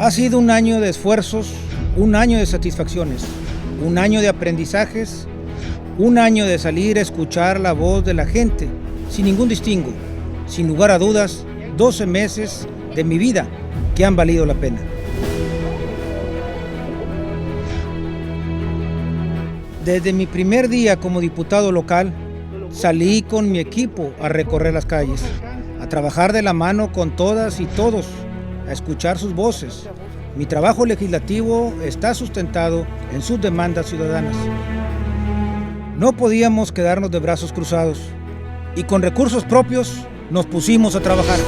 Ha sido un año de esfuerzos, un año de satisfacciones, un año de aprendizajes, un año de salir a escuchar la voz de la gente, sin ningún distingo, sin lugar a dudas, 12 meses de mi vida que han valido la pena. Desde mi primer día como diputado local, salí con mi equipo a recorrer las calles, a trabajar de la mano con todas y todos, a escuchar sus voces. Mi trabajo legislativo está sustentado en sus demandas ciudadanas. No podíamos quedarnos de brazos cruzados y con recursos propios nos pusimos a trabajar.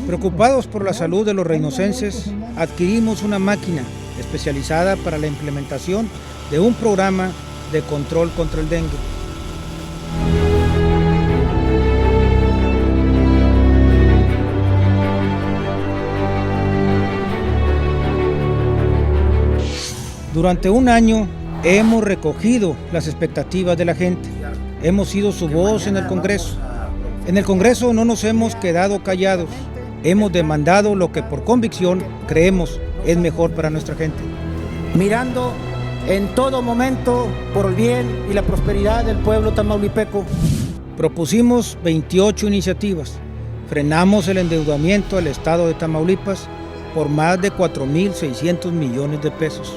Preocupados por la salud de los reynosenses, adquirimos una máquina especializada para la implementación de un programa de control contra el dengue. Durante un año hemos recogido las expectativas de la gente, hemos sido su voz en el Congreso. En el Congreso no nos hemos quedado callados. Hemos demandado lo que por convicción creemos es mejor para nuestra gente. Mirando en todo momento por el bien y la prosperidad del pueblo tamaulipeco. Propusimos 28 iniciativas. Frenamos el endeudamiento del Estado de Tamaulipas por más de 4.600 millones de pesos.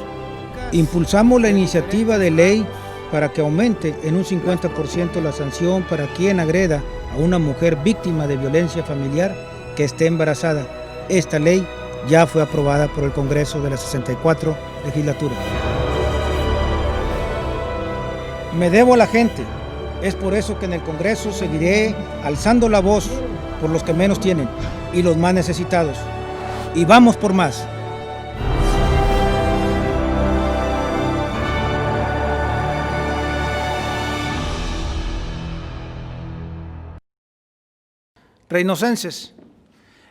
Impulsamos la iniciativa de ley para que aumente en un 50% la sanción para quien agreda a una mujer víctima de violencia familiar que esté embarazada. Esta ley ya fue aprobada por el Congreso de la 64 legislatura. Me debo a la gente. Es por eso que en el Congreso seguiré alzando la voz por los que menos tienen y los más necesitados. Y vamos por más. Reynosenses,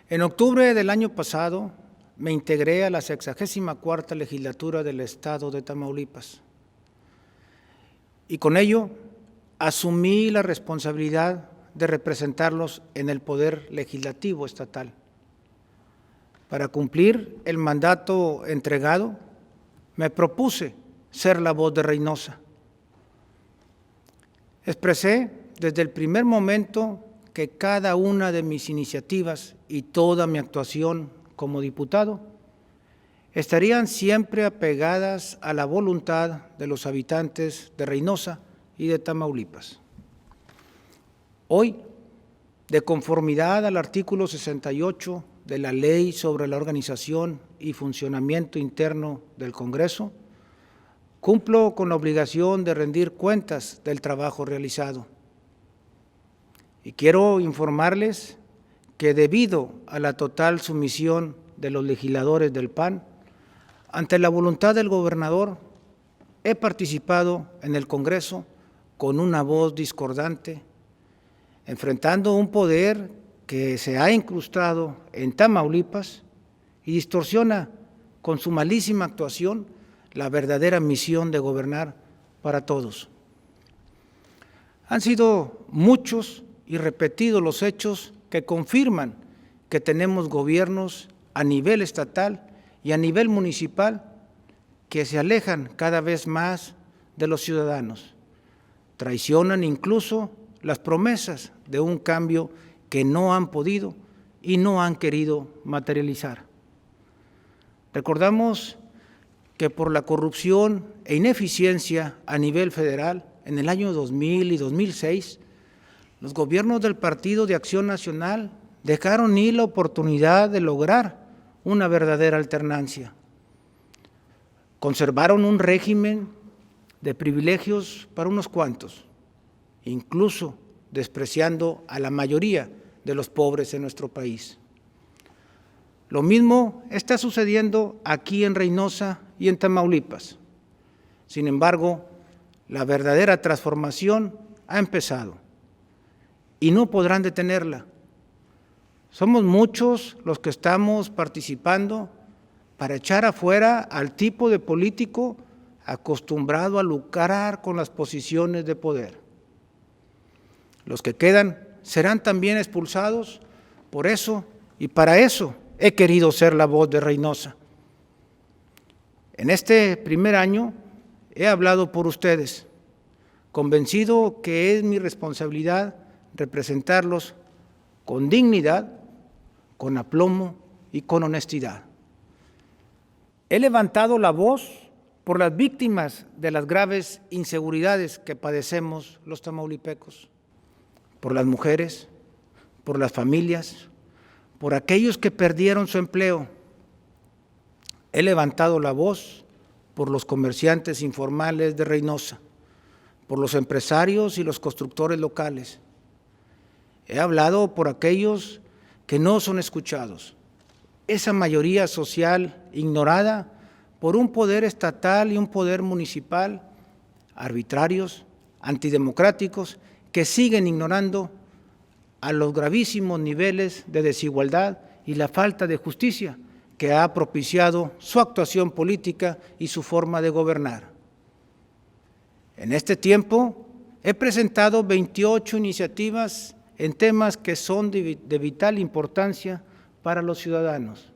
en octubre del año pasado me integré a la 64ª legislatura del Estado de Tamaulipas y con ello asumí la responsabilidad de representarlos en el poder legislativo estatal. Para cumplir el mandato entregado, me propuse ser la voz de Reynosa. Expresé desde el primer momento que cada una de mis iniciativas y toda mi actuación como diputado estarían siempre apegadas a la voluntad de los habitantes de Reynosa y de Tamaulipas. Hoy, de conformidad al artículo 68 de la Ley sobre la Organización y Funcionamiento Interno del Congreso, cumplo con la obligación de rendir cuentas del trabajo realizado. Y quiero informarles que debido a la total sumisión de los legisladores del PAN, ante la voluntad del gobernador, he participado en el Congreso con una voz discordante, enfrentando un poder que se ha incrustado en Tamaulipas y distorsiona con su malísima actuación la verdadera misión de gobernar para todos. Han sido muchos y repetidos los hechos que confirman que tenemos gobiernos a nivel estatal y a nivel municipal que se alejan cada vez más de los ciudadanos, traicionan incluso las promesas de un cambio que no han podido y no han querido materializar. Recordamos que por la corrupción e ineficiencia a nivel federal, en el año 2000 y 2006, los gobiernos del Partido de Acción Nacional dejaron ir la oportunidad de lograr una verdadera alternancia. Conservaron un régimen de privilegios para unos cuantos, incluso despreciando a la mayoría de los pobres en nuestro país. Lo mismo está sucediendo aquí en Reynosa y en Tamaulipas. Sin embargo, la verdadera transformación ha empezado y no podrán detenerla. Somos muchos los que estamos participando para echar afuera al tipo de político acostumbrado a lucrar con las posiciones de poder. Los que quedan serán también expulsados. Por eso y para eso he querido ser la voz de Reynosa. En este primer año he hablado por ustedes, convencido que es mi responsabilidad representarlos con dignidad, con aplomo y con honestidad. He levantado la voz por las víctimas de las graves inseguridades que padecemos los tamaulipecos, por las mujeres, por las familias, por aquellos que perdieron su empleo. He levantado la voz por los comerciantes informales de Reynosa, por los empresarios y los constructores locales. He hablado por aquellos que no son escuchados, esa mayoría social ignorada por un poder estatal y un poder municipal arbitrarios, antidemocráticos, que siguen ignorando a los gravísimos niveles de desigualdad y la falta de justicia que ha propiciado su actuación política y su forma de gobernar. En este tiempo he presentado 28 iniciativas en temas que son de vital importancia para los ciudadanos.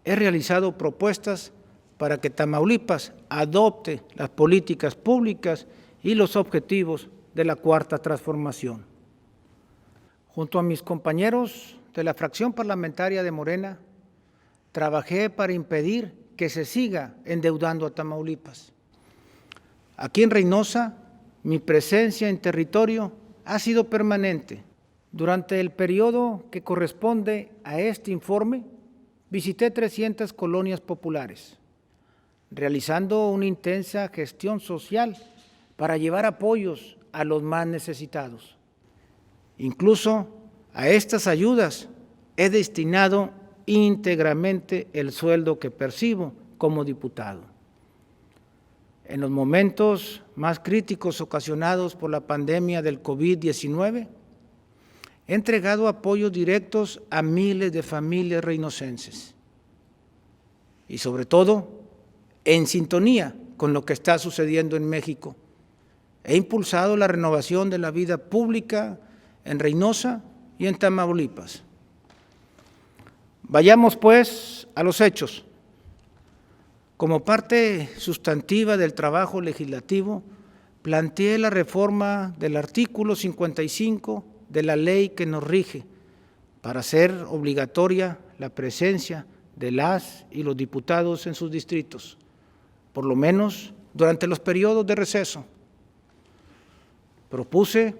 He realizado propuestas para que Tamaulipas adopte las políticas públicas y los objetivos de la Cuarta Transformación. Junto a mis compañeros de la fracción parlamentaria de Morena, trabajé para impedir que se siga endeudando a Tamaulipas. Aquí en Reynosa, mi presencia en territorio ha sido permanente. Durante el periodo que corresponde a este informe, visité 300 colonias populares, realizando una intensa gestión social para llevar apoyos a los más necesitados. Incluso a estas ayudas he destinado íntegramente el sueldo que percibo como diputado. En los momentos más críticos ocasionados por la pandemia del COVID-19, he entregado apoyos directos a miles de familias reinosenses y sobre todo en sintonía con lo que está sucediendo en México. He impulsado la renovación de la vida pública en Reynosa y en Tamaulipas. Vayamos pues a los hechos. Como parte sustantiva del trabajo legislativo, planteé la reforma del artículo 55 de la ley que nos rige para hacer obligatoria la presencia de las y los diputados en sus distritos, por lo menos durante los periodos de receso. Propuse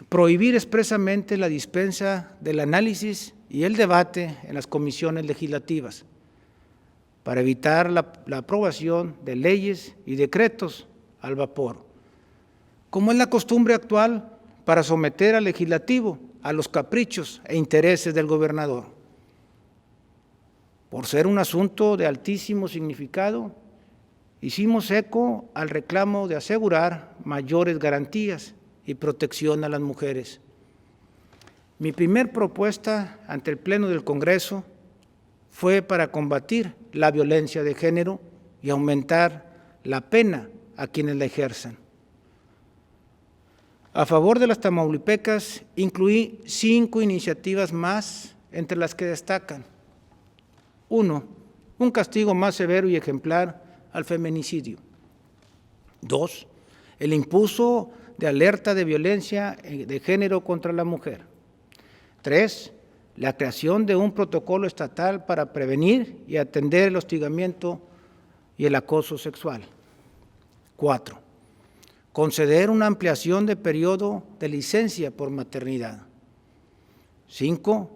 prohibir expresamente la dispensa del análisis y el debate en las comisiones legislativas para evitar la aprobación de leyes y decretos al vapor, como es la costumbre actual para someter al legislativo a los caprichos e intereses del gobernador. Por ser un asunto de altísimo significado, hicimos eco al reclamo de asegurar mayores garantías y protección a las mujeres. Mi primer propuesta ante el Pleno del Congreso fue para combatir la violencia de género y aumentar la pena a quienes la ejerzan. A favor de las tamaulipecas, incluí 5 iniciativas más, entre las que destacan: 1. Un castigo más severo y ejemplar al feminicidio. 2. El impulso de alerta de violencia de género contra la mujer. 3. La creación de un protocolo estatal para prevenir y atender el hostigamiento y el acoso sexual. 4. Conceder una ampliación de periodo de licencia por maternidad. 5.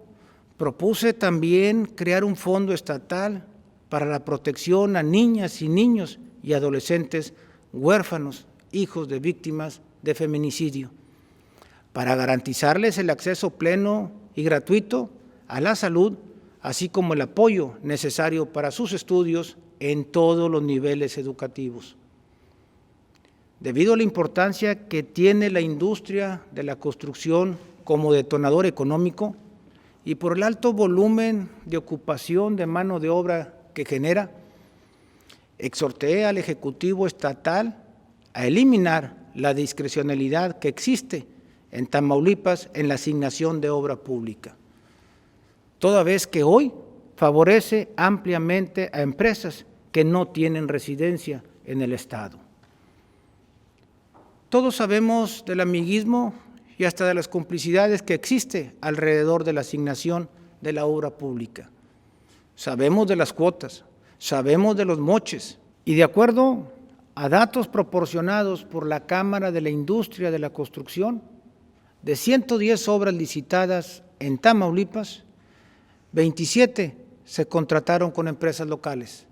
Propuse también crear un fondo estatal para la protección a niñas y niños y adolescentes huérfanos, hijos de víctimas de feminicidio, para garantizarles el acceso pleno y gratuito a la salud, así como el apoyo necesario para sus estudios en todos los niveles educativos. Debido a la importancia que tiene la industria de la construcción como detonador económico y por el alto volumen de ocupación de mano de obra que genera, exhorté al Ejecutivo Estatal a eliminar la discrecionalidad que existe en Tamaulipas en la asignación de obra pública, toda vez que hoy favorece ampliamente a empresas que no tienen residencia en el Estado. Todos sabemos del amiguismo y hasta de las complicidades que existe alrededor de la asignación de la obra pública. Sabemos de las cuotas, sabemos de los moches y de acuerdo a datos proporcionados por la Cámara de la Industria de la Construcción, de 110 obras licitadas en Tamaulipas, 27 se contrataron con empresas locales,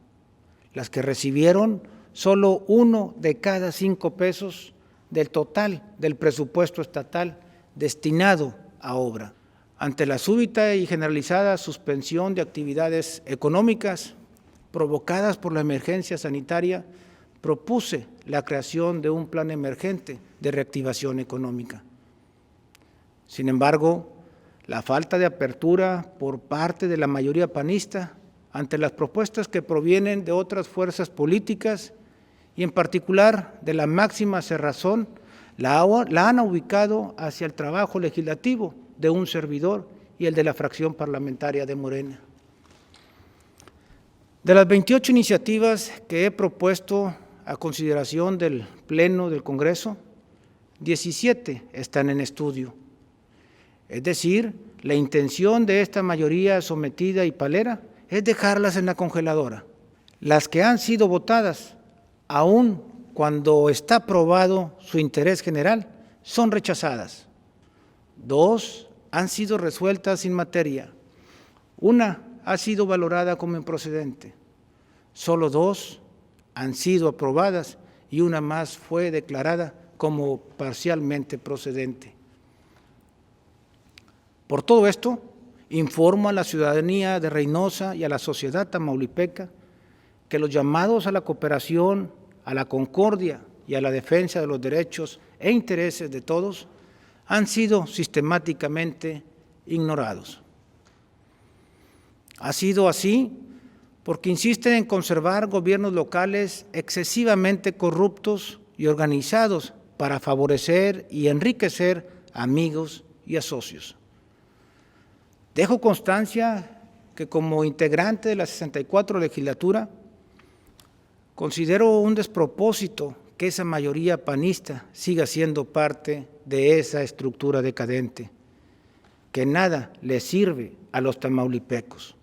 las que recibieron solo 1 de cada 5 pesos del total del presupuesto estatal destinado a obra. Ante la súbita y generalizada suspensión de actividades económicas provocadas por la emergencia sanitaria, propuse la creación de un plan emergente de reactivación económica. Sin embargo, la falta de apertura por parte de la mayoría panista ante las propuestas que provienen de otras fuerzas políticas y en particular de la máxima cerrazón, la han ubicado hacia el trabajo legislativo de un servidor y el de la fracción parlamentaria de Morena. De las 28 iniciativas que he propuesto a consideración del Pleno del Congreso, 17 están en estudio. Es decir, la intención de esta mayoría sometida y palera es dejarlas en la congeladora. Las que han sido votadas, aun cuando está aprobado su interés general, son rechazadas. 2 han sido resueltas sin materia. 1 ha sido valorada como improcedente. Solo 2 han sido aprobadas y 1 más fue declarada como parcialmente procedente. Por todo esto, informo a la ciudadanía de Reynosa y a la sociedad tamaulipeca que los llamados a la cooperación, a la concordia y a la defensa de los derechos e intereses de todos han sido sistemáticamente ignorados. Ha sido así porque insisten en conservar gobiernos locales excesivamente corruptos y organizados para favorecer y enriquecer a amigos y a socios. Dejo constancia que como integrante de la 64 legislatura, considero un despropósito que esa mayoría panista siga siendo parte de esa estructura decadente, que nada le sirve a los tamaulipecos.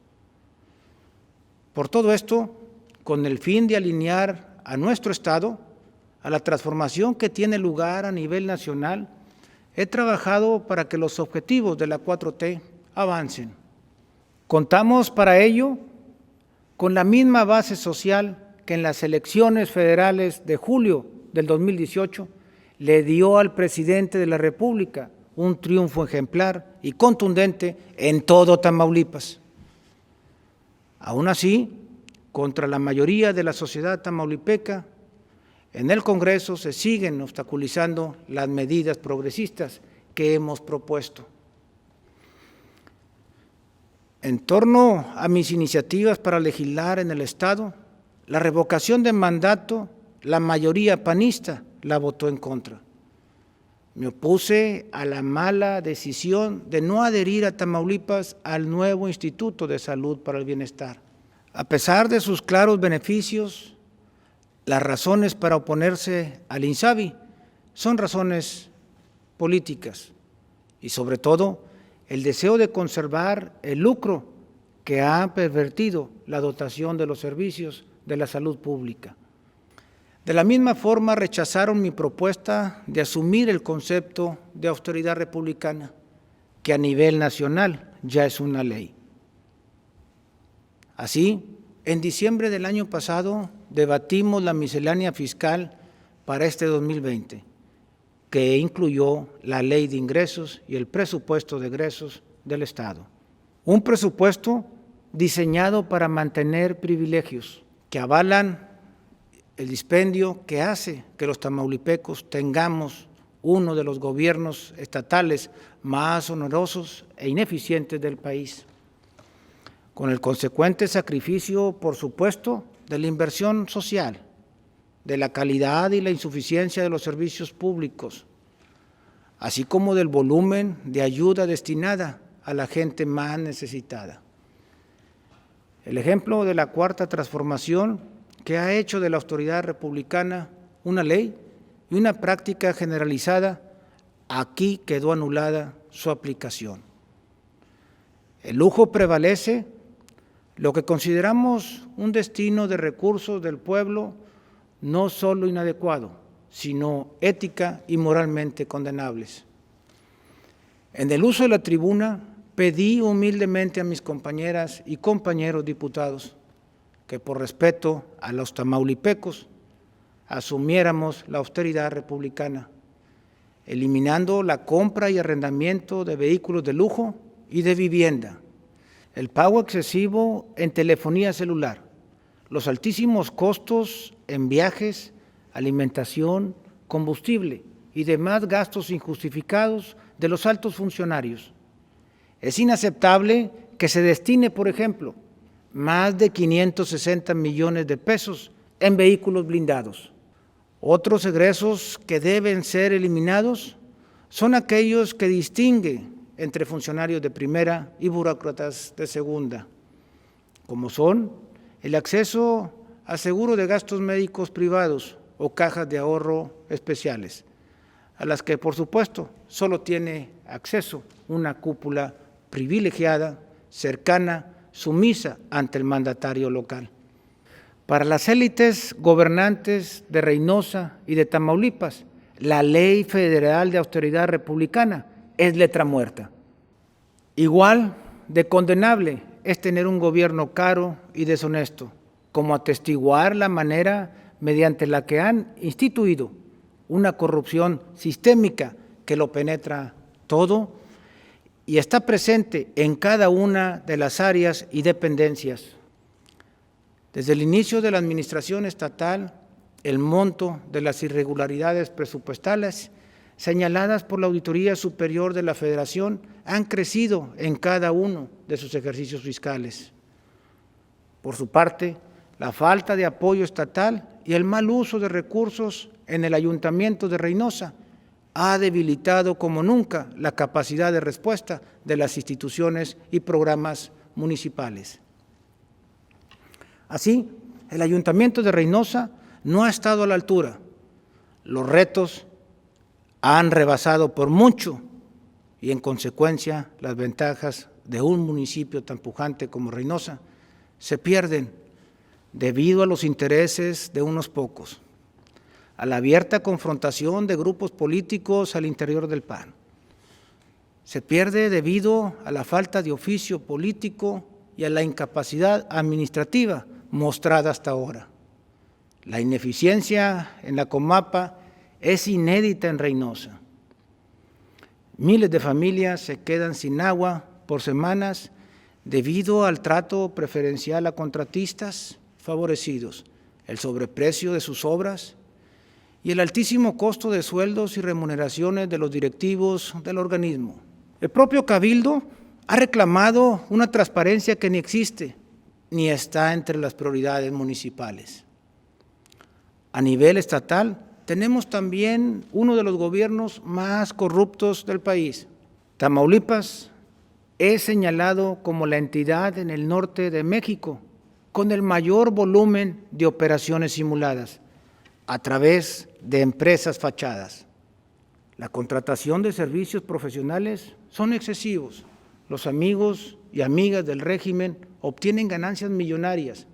Por todo esto, con el fin de alinear a nuestro Estado a la transformación que tiene lugar a nivel nacional, he trabajado para que los objetivos de la 4T avancen. Contamos para ello con la misma base social que en las elecciones federales de julio del 2018 le dio al presidente de la República un triunfo ejemplar y contundente en todo Tamaulipas. Aún así, contra la mayoría de la sociedad tamaulipeca, en el Congreso se siguen obstaculizando las medidas progresistas que hemos propuesto. En torno a mis iniciativas para legislar en el Estado, la revocación de mandato, la mayoría panista la votó en contra. Me opuse a la mala decisión de no adherir a Tamaulipas al nuevo Instituto de Salud para el Bienestar. A pesar de sus claros beneficios, las razones para oponerse al INSABI son razones políticas y sobre todo el deseo de conservar el lucro que ha pervertido la dotación de los servicios de la salud pública. De la misma forma rechazaron mi propuesta de asumir el concepto de austeridad republicana, que a nivel nacional ya es una ley. Así, En diciembre del año pasado debatimos la miscelánea fiscal para este 2020, que incluyó la ley de ingresos y el presupuesto de egresos del Estado. Un presupuesto diseñado para mantener privilegios que avalan el dispendio que hace que los tamaulipecos tengamos uno de los gobiernos estatales más onerosos e ineficientes del país, con el consecuente sacrificio, por supuesto, de la inversión social, de la calidad y la insuficiencia de los servicios públicos, así como del volumen de ayuda destinada a la gente más necesitada. El ejemplo de la Cuarta Transformación, que ha hecho de la autoridad republicana una ley y una práctica generalizada, aquí quedó anulada su aplicación. El lujo prevalece. Lo que consideramos un destino de recursos del pueblo no solo inadecuado, sino ética y moralmente condenables. En el uso de la tribuna, pedí humildemente a mis compañeras y compañeros diputados que por respeto a los tamaulipecos asumiéramos la austeridad republicana, eliminando la compra y arrendamiento de vehículos de lujo y de vivienda, el pago excesivo en telefonía celular, los altísimos costos en viajes, alimentación, combustible y demás gastos injustificados de los altos funcionarios. Es inaceptable que se destine, por ejemplo, más de 560 millones de pesos en vehículos blindados. Otros egresos que deben ser eliminados son aquellos que distinguen entre funcionarios de primera y burócratas de segunda, como son el acceso a seguro de gastos médicos privados o cajas de ahorro especiales, a las que, por supuesto, solo tiene acceso una cúpula privilegiada, cercana, sumisa ante el mandatario local. Para las élites gobernantes de Reynosa y de Tamaulipas, la Ley Federal de Austeridad Republicana es letra muerta. Igual de condenable es tener un gobierno caro y deshonesto, como atestiguar la manera mediante la que han instituido una corrupción sistémica que lo penetra todo y está presente en cada una de las áreas y dependencias. Desde el inicio de la administración estatal, el monto de las irregularidades presupuestales señaladas por la Auditoría Superior de la Federación han crecido en cada uno de sus ejercicios fiscales. Por su parte, la falta de apoyo estatal y el mal uso de recursos en el Ayuntamiento de Reynosa ha debilitado como nunca la capacidad de respuesta de las instituciones y programas municipales. Así, el Ayuntamiento de Reynosa no ha estado a la altura. Los retos han rebasado por mucho y, en consecuencia, las ventajas de un municipio tan pujante como Reynosa se pierden debido a los intereses de unos pocos, a la abierta confrontación de grupos políticos al interior del PAN. Se pierde debido a la falta de oficio político y a la incapacidad administrativa mostrada hasta ahora. La ineficiencia en la Comapa es inédita en Reynosa. Miles de familias se quedan sin agua por semanas debido al trato preferencial a contratistas favorecidos, el sobreprecio de sus obras y el altísimo costo de sueldos y remuneraciones de los directivos del organismo. El propio Cabildo ha reclamado una transparencia que ni existe ni está entre las prioridades municipales. A nivel estatal, tenemos también uno de los gobiernos más corruptos del país. Tamaulipas es señalado como la entidad en el norte de México con el mayor volumen de operaciones simuladas a través de empresas fachadas. La contratación de servicios profesionales son excesivos. Los amigos y amigas del régimen obtienen ganancias millonarias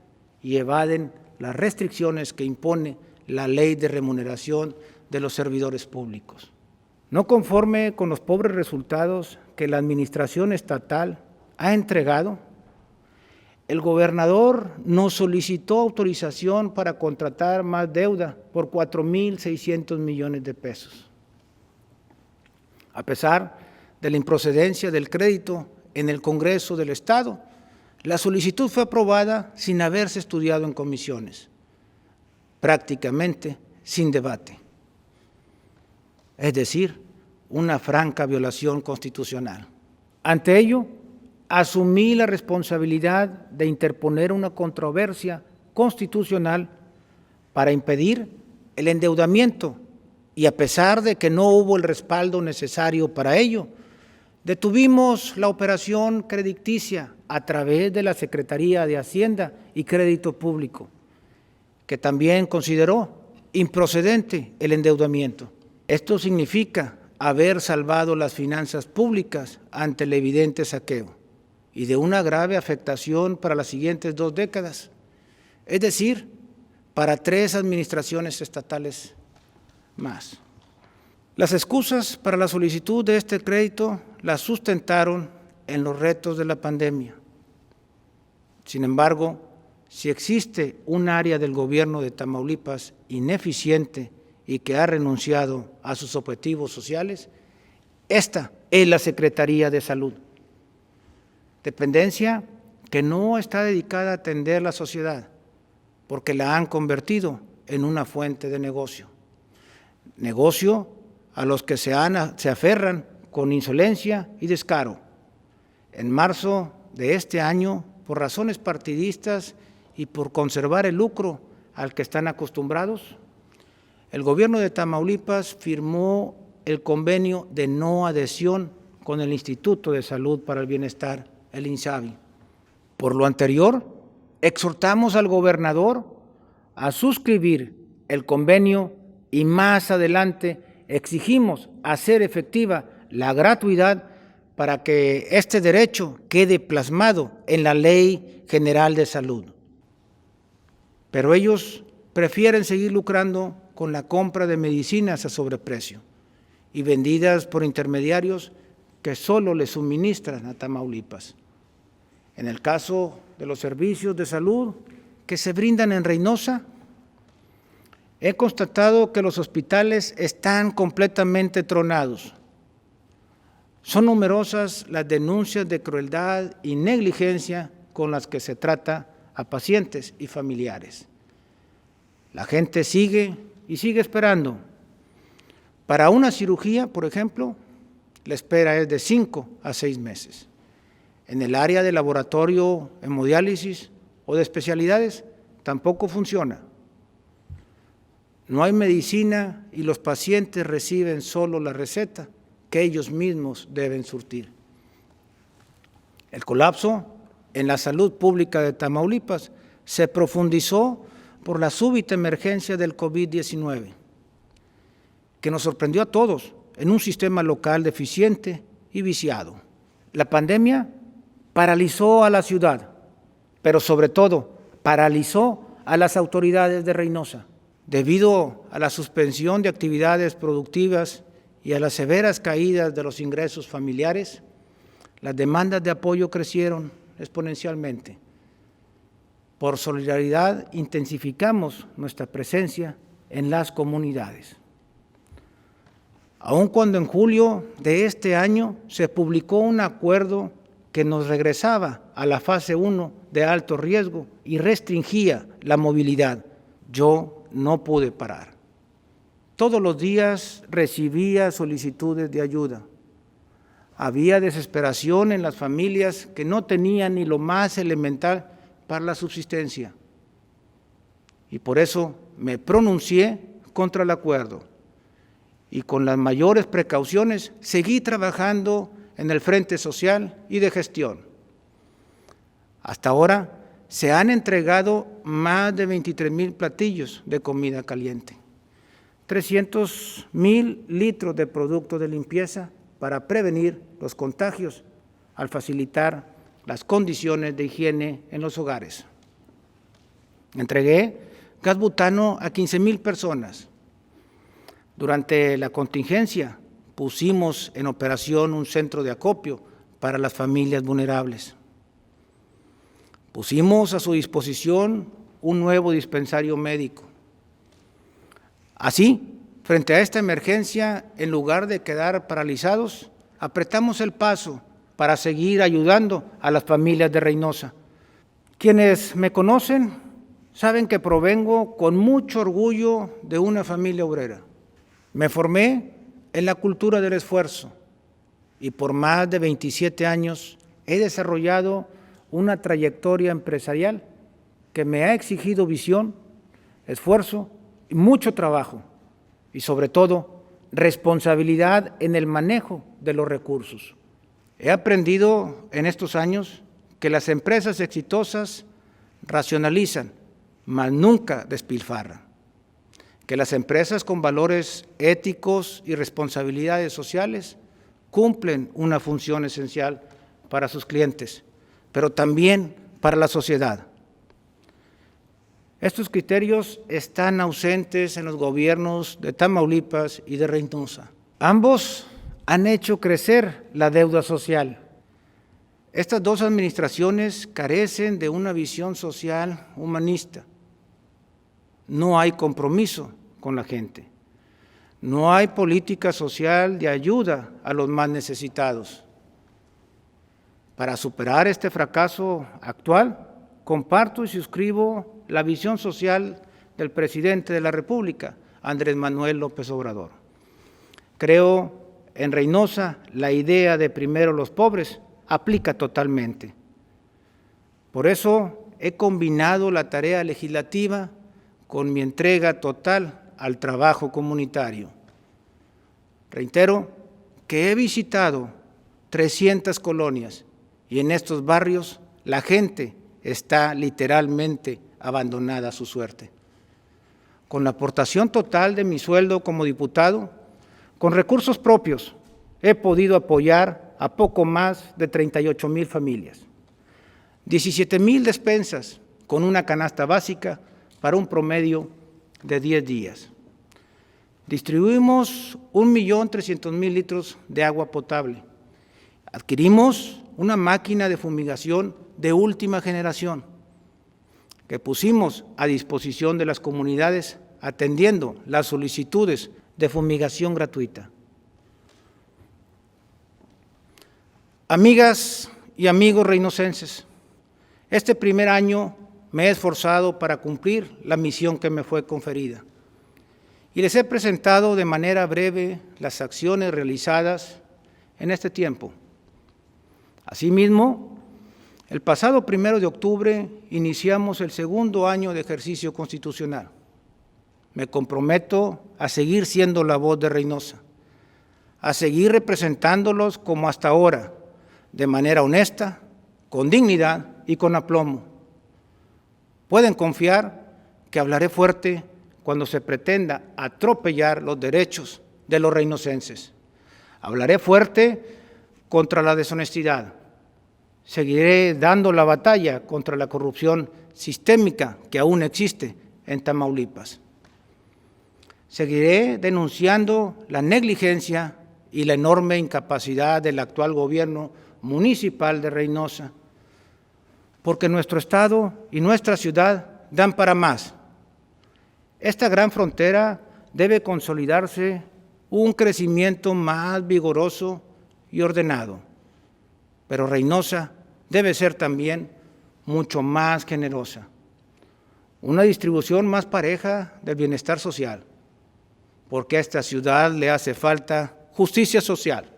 y evaden las restricciones que impone la ley de remuneración de los servidores públicos. No conforme con los pobres resultados que la administración estatal ha entregado, El gobernador nos solicitó autorización para contratar más deuda por 4.600 millones de pesos. A pesar de la improcedencia del crédito en el Congreso del Estado, la solicitud fue aprobada sin haberse estudiado en comisiones, prácticamente sin debate. Es decir, una franca violación constitucional. Ante ello, asumí la responsabilidad de interponer una controversia constitucional para impedir el endeudamiento y, a pesar de que no hubo el respaldo necesario para ello, detuvimos la operación crediticia a través de la Secretaría de Hacienda y Crédito Público, que también consideró improcedente el endeudamiento. Esto significa haber salvado las finanzas públicas ante el evidente saqueo y de una grave afectación para las siguientes 2 décadas, es decir, para 3 administraciones estatales más. Las excusas para la solicitud de este crédito las sustentaron en los retos de la pandemia. Sin embargo, si existe un área del gobierno de Tamaulipas ineficiente y que ha renunciado a sus objetivos sociales, esta es la Secretaría de Salud. Dependencia que no está dedicada a atender la sociedad, porque la han convertido en una fuente de negocio. Negocio a los que se aferran con insolencia y descaro. En marzo de este año, por razones partidistas y por conservar el lucro al que están acostumbrados, el gobierno de Tamaulipas firmó el convenio de no adhesión con el Instituto de Salud para el Bienestar, el INSABI. Por lo anterior, exhortamos al gobernador a suscribir el convenio y más adelante exigimos hacer efectiva la gratuidad para que este derecho quede plasmado en la Ley General de Salud. Pero ellos prefieren seguir lucrando con la compra de medicinas a sobreprecio y vendidas por intermediarios que solo le suministran a Tamaulipas. En el caso de los servicios de salud que se brindan en Reynosa, he constatado que los hospitales están completamente tronados. Son numerosas las denuncias de crueldad y negligencia con las que se trata a pacientes y familiares. La gente sigue y sigue esperando. Para una cirugía, por ejemplo, la espera es de 5 a 6 meses. En el área de laboratorio, hemodiálisis o de especialidades, tampoco funciona. No hay medicina y los pacientes reciben solo la receta que ellos mismos deben surtir. El colapso en la salud pública de Tamaulipas se profundizó por la súbita emergencia del COVID-19, que nos sorprendió a todos en un sistema local deficiente y viciado. La pandemia paralizó a la ciudad, pero sobre todo paralizó a las autoridades de Reynosa. Debido a la suspensión de actividades productivas y a las severas caídas de los ingresos familiares, las demandas de apoyo crecieron exponencialmente. Por solidaridad, intensificamos nuestra presencia en las comunidades. Aun cuando en julio de este año se publicó un acuerdo que nos regresaba a la fase 1 de alto riesgo y restringía la movilidad, yo no pude parar. Todos los días recibía solicitudes de ayuda. Había desesperación en las familias que no tenían ni lo más elemental para la subsistencia. Y por eso me pronuncié contra el acuerdo. Y con las mayores precauciones seguí trabajando en el frente social y de gestión. Hasta ahora se han entregado más de 23,000 platillos de comida caliente, 300,000 litros de productos de limpieza para prevenir los contagios al facilitar las condiciones de higiene en los hogares. Entregué gas butano a 15,000 personas. Durante la contingencia pusimos en operación un centro de acopio para las familias vulnerables. Pusimos a su disposición un nuevo dispensario médico. Así, frente a esta emergencia, en lugar de quedar paralizados, apretamos el paso para seguir ayudando a las familias de Reynosa. Quienes me conocen saben que provengo con mucho orgullo de una familia obrera. Me formé en la cultura del esfuerzo y por más de 27 años he desarrollado una trayectoria empresarial que me ha exigido visión, esfuerzo y mucho trabajo y sobre todo responsabilidad en el manejo de los recursos. He aprendido en estos años que las empresas exitosas racionalizan, mas nunca despilfarran, que las empresas con valores éticos y responsabilidades sociales cumplen una función esencial para sus clientes, pero también para la sociedad. Estos criterios están ausentes en los gobiernos de Tamaulipas y de Reynosa. Ambos han hecho crecer la deuda social. Estas dos administraciones carecen de una visión social humanista. No hay compromiso con la gente. No hay política social de ayuda a los más necesitados. Para superar este fracaso actual, comparto y suscribo la visión social del presidente de la República, Andrés Manuel López Obrador. Creo en Reynosa la idea de primero los pobres aplica totalmente. Por eso he combinado la tarea legislativa con mi entrega total al trabajo comunitario. Reitero que he visitado 300 colonias y en estos barrios la gente está literalmente abandonada a su suerte. Con la aportación total de mi sueldo como diputado, con recursos propios, he podido apoyar a poco más de 38,000 familias, 17,000 despensas con una canasta básica para un promedio de 10 días. Distribuimos 1.300.000 litros de agua potable. Adquirimos una máquina de fumigación de última generación que pusimos a disposición de las comunidades atendiendo las solicitudes de fumigación gratuita. Amigas y amigos reinocenses, este primer año me he esforzado para cumplir la misión que me fue conferida y les he presentado de manera breve las acciones realizadas en este tiempo. Asimismo, el pasado 1 de octubre iniciamos el segundo año de ejercicio constitucional. Me comprometo a seguir siendo la voz de Reynosa, a seguir representándolos como hasta ahora, de manera honesta, con dignidad y con aplomo. Pueden confiar que hablaré fuerte cuando se pretenda atropellar los derechos de los reinocenses. Hablaré fuerte contra la deshonestidad. Seguiré dando la batalla contra la corrupción sistémica que aún existe en Tamaulipas. Seguiré denunciando la negligencia y la enorme incapacidad del actual gobierno municipal de Reynosa, porque nuestro estado y nuestra ciudad dan para más. Esta gran frontera debe consolidarse un crecimiento más vigoroso y ordenado, pero Reynosa debe ser también mucho más generosa. Una distribución más pareja del bienestar social, porque a esta ciudad le hace falta justicia social,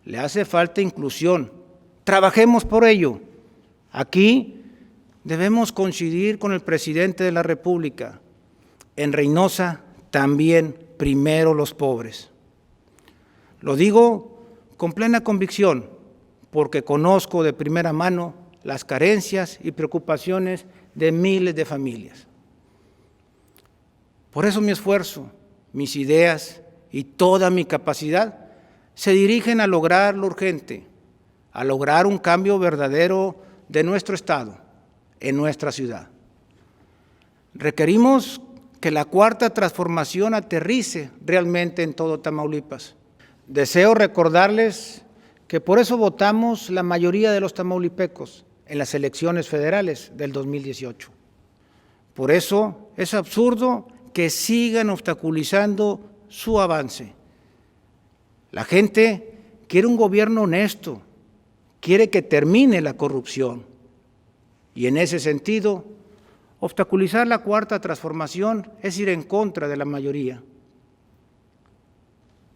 le hace falta inclusión. Trabajemos por ello. Aquí debemos coincidir con el presidente de la República. En Reynosa también primero los pobres. Lo digo con plena convicción, porque conozco de primera mano las carencias y preocupaciones de miles de familias. Por eso mi esfuerzo, mis ideas y toda mi capacidad se dirigen a lograr lo urgente, a lograr un cambio verdadero de nuestro estado, en nuestra ciudad. Requerimos que la cuarta transformación aterrice realmente en todo Tamaulipas. Deseo recordarles que por eso votamos la mayoría de los tamaulipecos en las elecciones federales del 2018. Por eso es absurdo que sigan obstaculizando su avance. La gente quiere un gobierno honesto, quiere que termine la corrupción. Y en ese sentido, obstaculizar la Cuarta Transformación es ir en contra de la mayoría.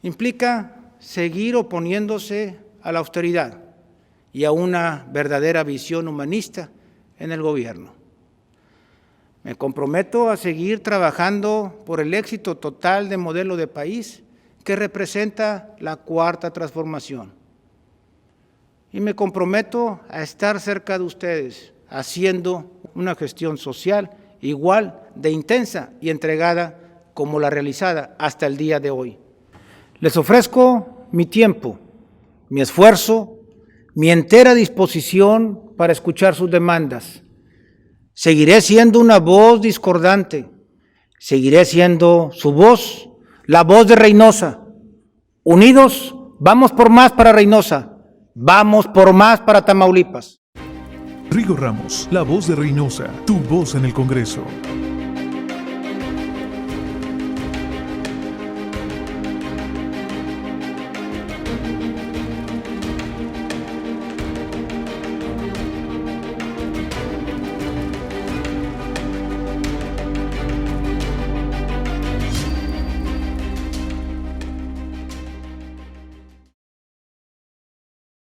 Implica seguir oponiéndose a la austeridad y a una verdadera visión humanista en el gobierno. Me comprometo a seguir trabajando por el éxito total del modelo de país que representa la Cuarta Transformación. Y me comprometo a estar cerca de ustedes, haciendo una gestión social igual de intensa y entregada como la realizada hasta el día de hoy. Les ofrezco mi tiempo, mi esfuerzo, mi entera disposición para escuchar sus demandas. Seguiré siendo una voz discordante, seguiré siendo su voz, la voz de Reynosa. Unidos, vamos por más para Reynosa, vamos por más para Tamaulipas. Rigo Ramos, la voz de Reynosa, tu voz en el Congreso.